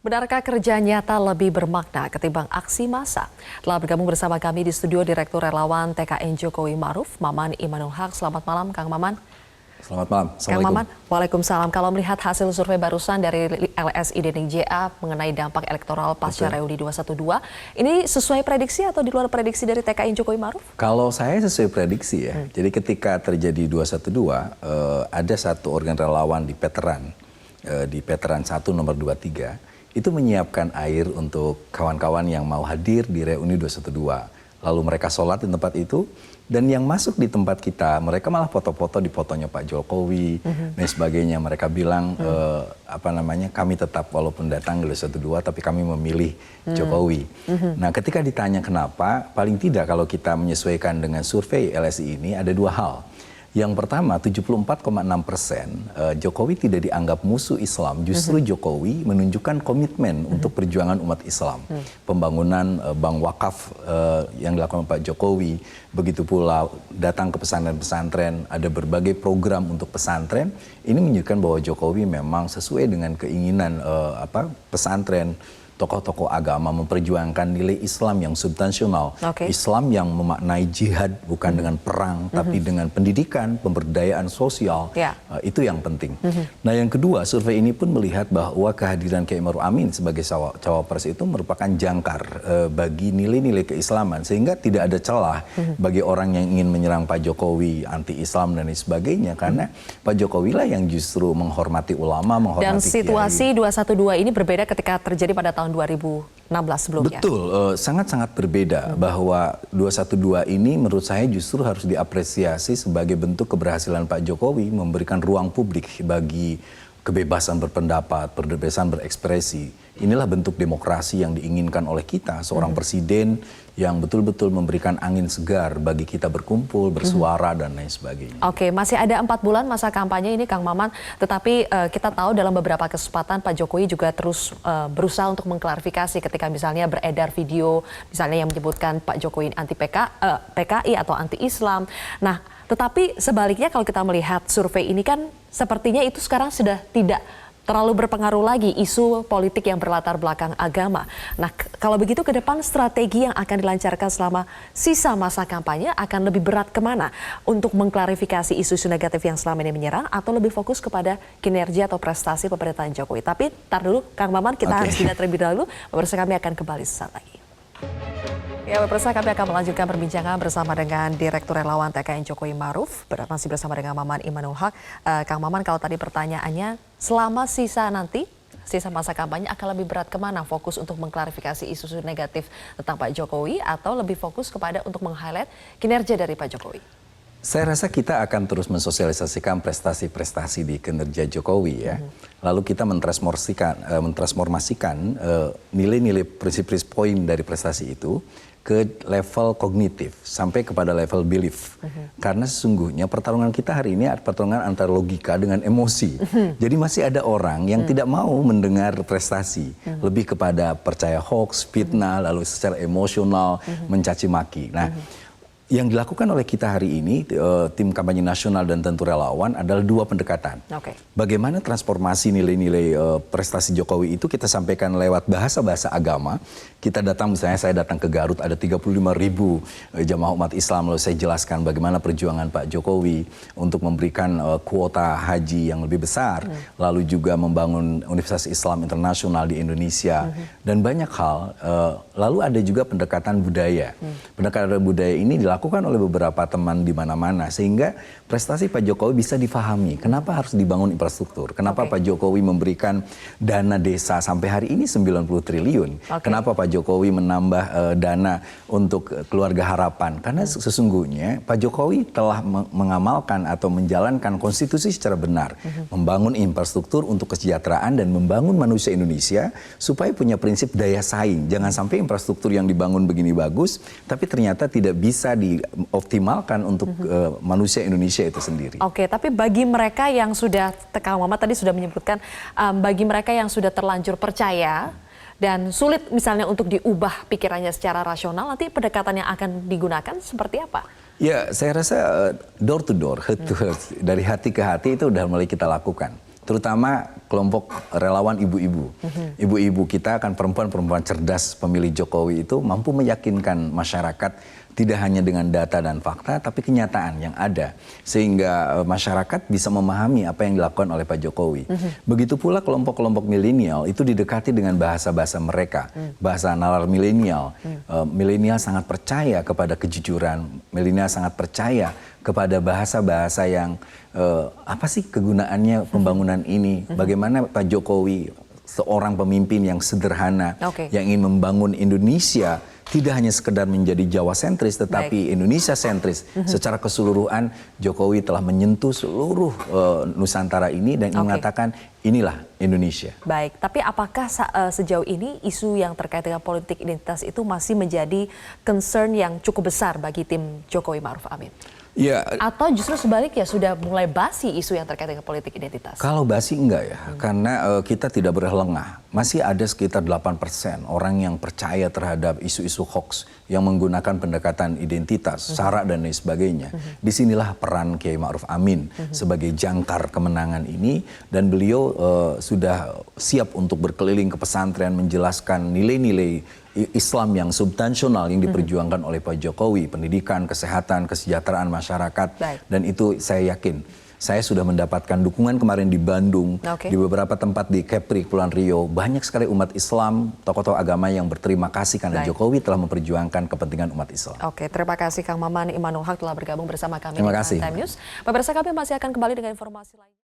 Benarkah kerja nyata lebih bermakna ketimbang aksi massa? Telah bergabung bersama kami di studio Direktur Relawan TKN Jokowi Ma'ruf, Maman Imanul Haq. Selamat malam, Kang Maman. Selamat malam. Kang Maman, waalaikumsalam. Kalau melihat hasil survei barusan dari LSI DNIJA mengenai dampak elektoral pasca reuni 212, ini sesuai prediksi atau di luar prediksi dari TKN Jokowi Ma'ruf? Kalau saya sesuai prediksi ya. Jadi ketika terjadi 212, ada satu organ relawan di Veteran 1 nomor 23, itu menyiapkan air untuk kawan-kawan yang mau hadir di reuni 212. Lalu mereka sholat di tempat itu, dan yang masuk di tempat kita, mereka malah foto-foto di fotonya Pak Jokowi dan sebagainya. Mereka bilang, kami tetap walaupun datang di 212, tapi kami memilih Jokowi. Nah, ketika ditanya kenapa, paling tidak kalau kita menyesuaikan dengan survei LSI ini, ada dua hal. Yang pertama, 74,6% Jokowi tidak dianggap musuh Islam. Justru Jokowi menunjukkan komitmen untuk perjuangan umat Islam. Pembangunan bank wakaf yang dilakukan Pak Jokowi. Begitu pula datang ke pesantren-pesantren, ada berbagai program untuk pesantren. Ini menunjukkan bahwa Jokowi memang sesuai dengan keinginan pesantren. Tokoh-tokoh agama memperjuangkan nilai Islam yang substansional, Islam yang memaknai jihad bukan dengan perang, tapi dengan pendidikan, pemberdayaan sosial, itu yang penting. Nah, yang kedua, survei ini pun melihat bahwa kehadiran Kiai Ma'ruf Amin sebagai cawapres itu merupakan jangkar bagi nilai-nilai keislaman, sehingga tidak ada celah bagi orang yang ingin menyerang Pak Jokowi, anti-Islam dan lain sebagainya, karena Pak Jokowi lah yang justru menghormati ulama, menghormati dan situasi Kiai. 212 ini berbeda ketika terjadi pada tahun 2016 sebelumnya. Betul, sangat-sangat berbeda bahwa 212 ini menurut saya justru harus diapresiasi sebagai bentuk keberhasilan Pak Jokowi memberikan ruang publik bagi kebebasan berpendapat, kebebasan berekspresi. Inilah bentuk demokrasi yang diinginkan oleh kita, seorang presiden yang betul-betul memberikan angin segar bagi kita berkumpul, bersuara, dan lain sebagainya. Oke, masih ada 4 bulan masa kampanye ini, Kang Maman. Tetapi kita tahu dalam beberapa kesempatan Pak Jokowi juga terus berusaha untuk mengklarifikasi ketika misalnya beredar video, misalnya yang menyebutkan Pak Jokowi anti PKI atau anti-Islam. Nah, tetapi sebaliknya kalau kita melihat survei ini kan sepertinya itu sekarang sudah tidak terlalu berpengaruh lagi isu politik yang berlatar belakang agama. Nah, kalau begitu ke depan strategi yang akan dilancarkan selama sisa masa kampanye akan lebih berat kemana? Untuk mengklarifikasi isu-isu negatif yang selama ini menyerang atau lebih fokus kepada kinerja atau prestasi pemerintahan Jokowi? Tapi tar dulu, Kang Maman, kita harus jeda terlebih dahulu. Pemirsa, kami akan kembali sesaat lagi. Ya, pemirsa, kami akan melanjutkan perbincangan bersama dengan Direktur Relawan TKN Jokowi Ma'ruf, masih bersama dengan Maman Imanul Haq. Kang Maman, kalau tadi pertanyaannya, selama sisa masa kampanye akan lebih berat kemana? Fokus untuk mengklarifikasi isu-isu negatif tentang Pak Jokowi atau lebih fokus kepada untuk meng-highlight kinerja dari Pak Jokowi? Saya rasa kita akan terus mensosialisasikan prestasi-prestasi di kinerja Jokowi ya. Lalu kita mentransformasikan nilai-nilai prinsip-prinsip poin dari prestasi itu ke level kognitif sampai kepada level belief. Karena sesungguhnya pertarungan kita hari ini adalah pertarungan antara logika dengan emosi. Jadi masih ada orang yang tidak mau mendengar prestasi, lebih kepada percaya hoax, fitnah, lalu secara emosional mencaci maki. Nah, yang dilakukan oleh kita hari ini, tim kampanye nasional dan tentu relawan adalah dua pendekatan. Bagaimana transformasi nilai-nilai prestasi Jokowi itu kita sampaikan lewat bahasa-bahasa agama. Kita datang, misalnya saya datang ke Garut, ada 35.000 jamaah umat Islam, lalu saya jelaskan bagaimana perjuangan Pak Jokowi untuk memberikan kuota haji yang lebih besar, lalu juga membangun Universitas Islam Internasional di Indonesia, dan banyak hal. Lalu ada juga pendekatan budaya. Pendekatan budaya ini dilakukan oleh beberapa teman di mana-mana, sehingga prestasi Pak Jokowi bisa difahami. Kenapa harus dibangun infrastruktur? Kenapa Pak Jokowi memberikan dana desa sampai hari ini 90 triliun? Kenapa Pak Jokowi menambah dana untuk keluarga harapan? Karena sesungguhnya Pak Jokowi telah mengamalkan atau menjalankan konstitusi secara benar. Membangun infrastruktur untuk kesejahteraan dan membangun manusia Indonesia supaya punya prinsip daya saing. Jangan sampai infrastruktur yang dibangun begini bagus, tapi ternyata tidak bisa dioptimalkan untuk manusia Indonesia itu sendiri. Oke, tapi bagi mereka yang sudah, Kang Maman tadi sudah menyebutkan, bagi mereka yang sudah terlanjur percaya dan sulit misalnya untuk diubah pikirannya secara rasional, nanti pendekatan yang akan digunakan seperti apa? Ya, saya rasa door to door, head to head, dari hati ke hati itu udah mulai kita lakukan. terutama kelompok relawan ibu-ibu. Ibu-ibu kita kan perempuan-perempuan cerdas pemilih Jokowi itu mampu meyakinkan masyarakat tidak hanya dengan data dan fakta, tapi kenyataan yang ada. Sehingga masyarakat bisa memahami apa yang dilakukan oleh Pak Jokowi. Begitu pula kelompok-kelompok milenial itu didekati dengan bahasa-bahasa mereka. Bahasa nalar milenial. Milenial sangat percaya kepada kejujuran. Milenial sangat percaya kepada bahasa-bahasa yang apa sih kegunaannya pembangunan ini. Bagaimana Pak Jokowi seorang pemimpin yang sederhana, yang ingin membangun Indonesia tidak hanya sekedar menjadi Jawa sentris, tetapi Indonesia sentris. Secara keseluruhan, Jokowi telah menyentuh seluruh Nusantara ini dan mengatakan inilah Indonesia. Baik, tapi apakah sejauh ini isu yang terkait dengan politik identitas itu masih menjadi concern yang cukup besar bagi tim Jokowi Ma'ruf Amin? Ya, atau justru sebaliknya sudah mulai basi isu yang terkait dengan politik identitas? Kalau basi enggak ya, karena kita tidak boleh lengah. Masih ada sekitar 8% orang yang percaya terhadap isu-isu hoax yang menggunakan pendekatan identitas, sara dan lain sebagainya. Disinilah peran Kiai Ma'ruf Amin sebagai jangkar kemenangan ini, dan beliau sudah siap untuk berkeliling ke pesantren menjelaskan nilai-nilai Islam yang substansional yang diperjuangkan oleh Pak Jokowi, pendidikan, kesehatan, kesejahteraan masyarakat. Dan itu saya yakin, saya sudah mendapatkan dukungan kemarin di Bandung, di beberapa tempat di Kepri, Kepulauan Riau. Banyak sekali umat Islam, tokoh-tokoh agama yang berterima kasih karena Jokowi telah memperjuangkan kepentingan umat Islam. Oke, terima kasih Kang Maman Imanul Haq telah bergabung bersama kami di Time News. Pemirsa, kami masih akan kembali dengan informasi lain.